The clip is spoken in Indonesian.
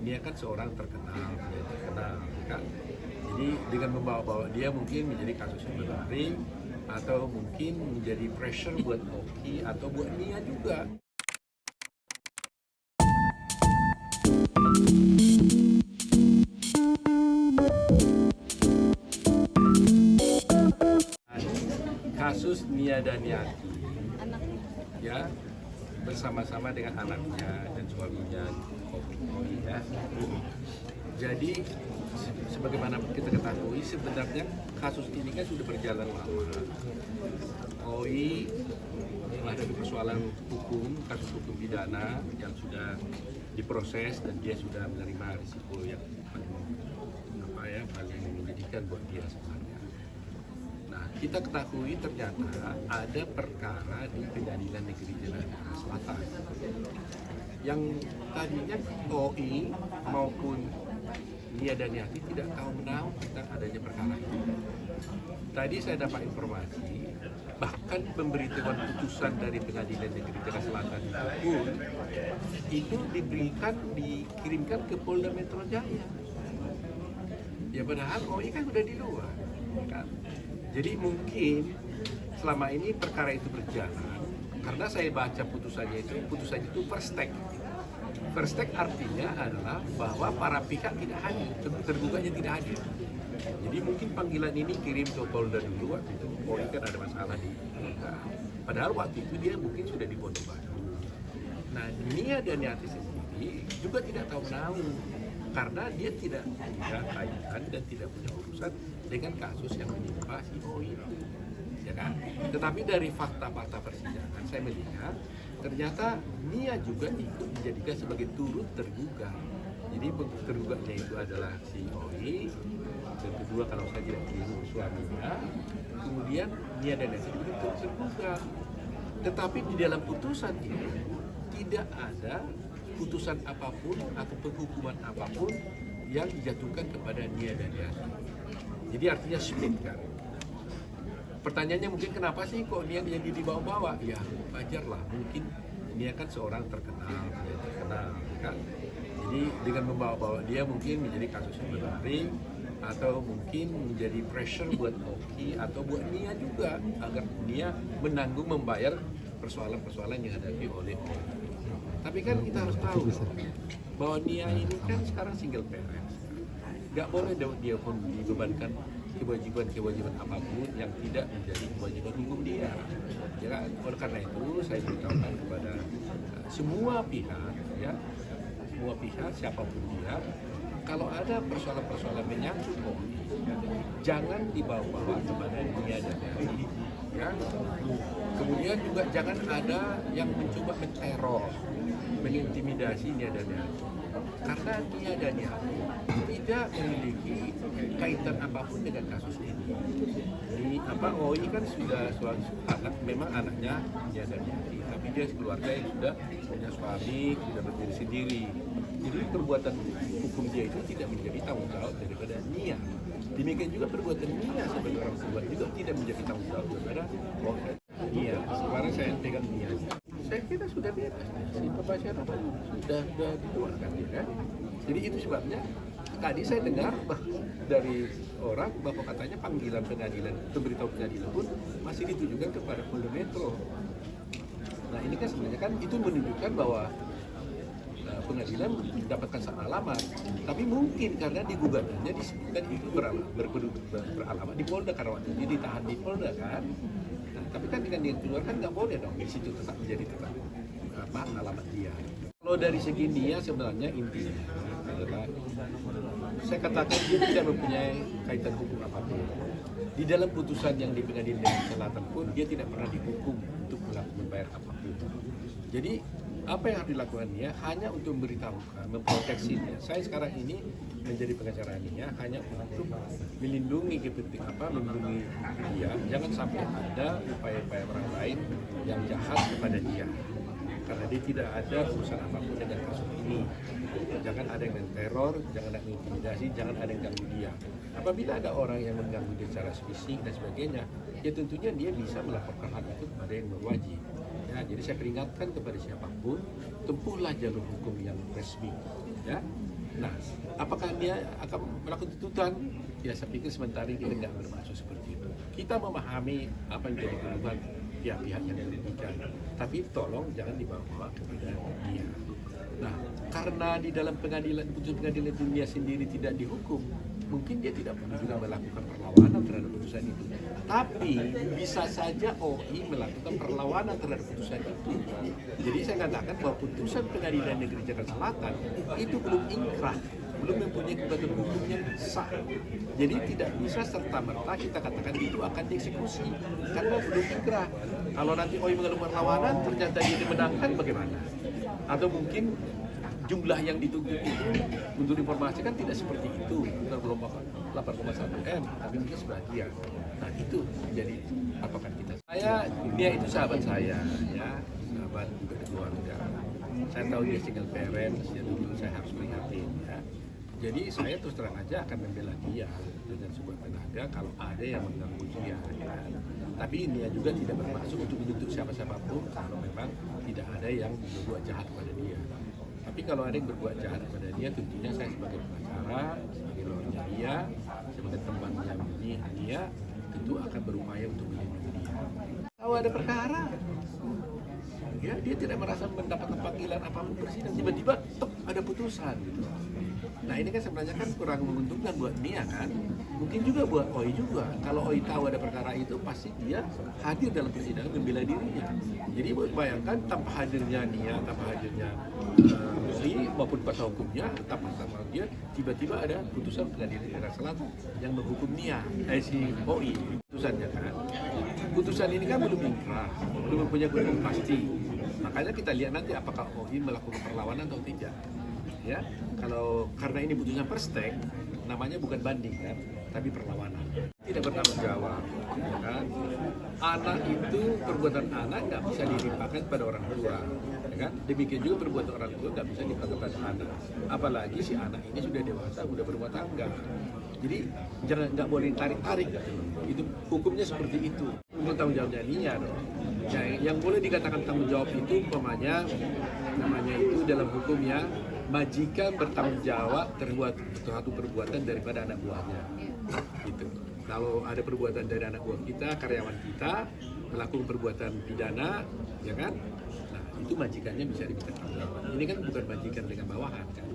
Dia kan seorang terkenal, kan? Jadi dengan membawa-bawa dia mungkin menjadi kasus yang menarik, atau mungkin menjadi pressure buat Oki atau buat Nia juga. Kasus Nia Daniati, ya, bersama-sama dengan anaknya dan suaminya Oki, ya. Jadi sebagaimana kita ketahui sebenarnya kasus ini kan sudah berjalan lama. OI ada persoalan hukum, kasus hukum pidana yang sudah diproses dan dia sudah menerima risiko yang paling menyedihkan buat dia sebenarnya. Nah, kita ketahui ternyata ada perkara di Pengadilan Negeri Jakarta Selatan yang tadinya OI maupun Nia Daniati tidak tahu menahu tentang adanya perkara itu. Tadi saya dapat informasi, bahkan pemberitahuan putusan dari Pengadilan Negeri Jakarta Selatan pun itu dikirimkan ke Polda Metro Jaya. Ya padahal OI kan sudah di luar, kan? Jadi mungkin selama ini perkara itu berjalan karena saya baca putusannya itu first take. First take artinya adalah bahwa para pihak tidak hadir, tergugahnya tidak hadir. Jadi mungkin panggilan ini kirim ke Polda dulu waktu itu. OI kan ada masalah di Polda. Padahal waktu itu dia mungkin sudah di Pondok Baru. Nah, Nia Daniati sendiri juga tidak tahu menahu karena dia tidak punya kaitan dan tidak punya urusan dengan kasus yang menimpa si OI itu, ya kan? Tetapi dari fakta-fakta persidangan saya melihat ternyata Nia juga ikut dijadikan sebagai turut tergugat. Jadi tergugatnya itu adalah si OI, dan kedua kalau saya tidak keliru suaminya, kemudian Nia dan Desi juga turut tergugat. Tetapi di dalam putusan itu tidak ada putusan apapun atau penghukuman apapun yang dijatuhkan kepada Nia dan Desi. Jadi artinya split kan. Pertanyaannya mungkin kenapa sih kok Nia jadi dibawa-bawa? Ya wajar lah, mungkin Nia kan seorang terkenal, kan? Jadi dengan membawa-bawa dia mungkin menjadi kasus yang menarik, atau mungkin menjadi pressure buat Oki atau buat Nia juga agar Nia menanggung membayar persoalan-persoalan yang dihadapi oleh Oki. Tapi kan kita harus tahu bahwa Nia ini kan sekarang single parent, nggak boleh dia pun dibebankan kewajiban apapun yang tidak menjadi kewajiban hukum dia. Ya kan? Oleh karena itu saya beritahukan kepada semua pihak, ya, semua pihak siapapun dia, kalau ada persoalan-persoalan menyangkut OI, jangan dibawa-bawa kepada Nia dan Desi, ya. Kemudian juga jangan ada yang mencoba menteror, mengintimidasi Nia dan Desi. Karena Nia dan Desi tidak memiliki kaitan apapun dengan kasus ini. OI kan sudah anak, memang anaknya Nia dan Desi, tapi dia keluarga yang sudah punya suami, sudah berdiri sendiri. Jadi perbuatan hukum dia itu tidak menjadi tanggung jawab daripada Nia. Demikian juga perbuatan Nia sebagai orang tua juga tidak menjadi tanggung jawab daripada Nia. Sekarang saya pegang Nia. Saya kira sudah bebas. Si pembacaran sudah dikeluarkan, ya. Jadi itu sebabnya tadi saya dengar dari orang bahwa katanya panggilan pengadilan, pemberitahu pengadilan pun masih ditujukan kepada Polda Metro. Nah ini kan sebenarnya kan itu menunjukkan bahwa pengadilan mendapatkan salah alamat, tapi mungkin karena di gugatannya disebutkan itu beralamat di Polda karena waktu ini ditahan di Polda kan. Nah, tapi kan dengan dia keluar kan nggak boleh dong di situ tetap menjadi alamat dia. Kalau dari segi dia sebenarnya intinya adalah saya katakan dia tidak mempunyai kaitan hukum apapun. Di dalam putusan yang di Pengadilan Negeri Selatan pun dia tidak pernah dihukum untuk membayar apapun. Jadi apa yang harus dilakukan dia hanya untuk memberitahukan, memproteksi dia. Saya sekarang ini menjadi pengacara dia hanya untuk melindungi melindungi dia. Jangan sampai ada upaya-upaya orang lain yang jahat kepada dia. Karena dia tidak ada urusan apapun dengan kasus ini. Jangan ada yang teror, jangan ada yang intimidasi, jangan ada yang ganggu dia. Apabila ada orang yang mengganggu dia secara fisik dan sebagainya, ya tentunya dia bisa melaporkan hal itu kepada yang berwajib. Ya, jadi saya peringatkan kepada siapapun, tempuhlah jalur hukum yang resmi, ya. Nah, apakah dia akan melakukan tuntutan? Ya, saya pikir sementara ini kita nggak bermaksud seperti itu. Kita memahami apa yang jadi keluhan pihak-pihak yang dirugikan, tapi tolong jangan dibawa kepada dia. Nah, karena di dalam putusan pengadilan dunia sendiri tidak dihukum, mungkin dia tidak perlu juga melakukan perlawanan terhadap putusan itu. Tapi bisa saja OI melakukan perlawanan terhadap putusan itu. Jadi saya katakan bahwa putusan pengadilan negeri Jakarta Selatan itu belum inkrah, belum mempunyai kekuatan hukum yang sah. Jadi tidak bisa serta-merta kita katakan itu akan dieksekusi karena belum inkrah. Kalau nanti OI mengajukan perlawanan ternyata dia dimenangkan bagaimana? Atau mungkin jumlah yang dituntut itu untuk informasi kan tidak seperti itu, belum 8,1 M, tapi mungkin sebagian. Nah itu jadi apakah kita? Dia itu sahabat saya, ya sahabat juga keluarga. Saya tahu dia single parent, ya dulu saya harus prihatin ya. Jadi saya terus terang aja akan membela dia dengan sebuah tenaga kalau ada yang mengganggu dia. Ya. Tapi dia juga tidak bermaksud untuk menuntut siapa-siapapun kalau memang tidak ada yang berbuat jahat kepada dia. Tapi kalau ada yang berbuat jahat kepada dia, tentunya saya sebagai pengacara, sebagai lawyernya dia, sebagai temannya dia, tentu akan berupaya untuk melindungi dia. Tahu ada perkara, ya dia tidak merasa mendapatkan panggilan apapun persidangan, tiba-tiba ada putusan gitu. Nah ini kan sebenarnya kan kurang menguntungkan buat Nia kan, mungkin juga buat OI juga. Kalau OI tahu ada perkara itu pasti dia hadir dalam persidangan membela dirinya. Jadi bayangkan tanpa hadirnya Nia, tanpa hadirnya OI maupun kuasa hukumnya, tanpa dia tiba-tiba ada putusan pengadilan Jakarta Selatan yang menghukum Nia, si OI putusannya kan. Putusan ini kan belum inkrah, belum mempunyai hukum pasti. Makanya kita lihat nanti apakah OI melakukan perlawanan atau tidak. Ya, kalau karena ini putusan perstek, namanya bukan banding kan, tapi perlawanan. Tidak bertanggung jawab, ya kan? Anak itu perbuatan anak nggak bisa dilimpahkan pada orang tua, ya kan? Demikian juga perbuatan orang tua nggak bisa dilimpahkan pada anak. Apalagi si anak ini sudah dewasa, sudah berumah tangga. Jadi jangan nggak boleh tarik-tarik. Itu hukumnya seperti itu. Untuk tanggung jawabnya dia dong. Ya, yang boleh dikatakan tanggung jawab itu namanya itu dalam hukumnya majikan bertanggung jawab terbuat suatu perbuatan daripada anak buahnya. Gitu. Kalau ada perbuatan dari anak buah kita, karyawan kita melakukan perbuatan pidana, ya kan? Nah, itu majikannya bisa diminta tanggung jawab. Ini kan bukan majikan dengan bawahan kan?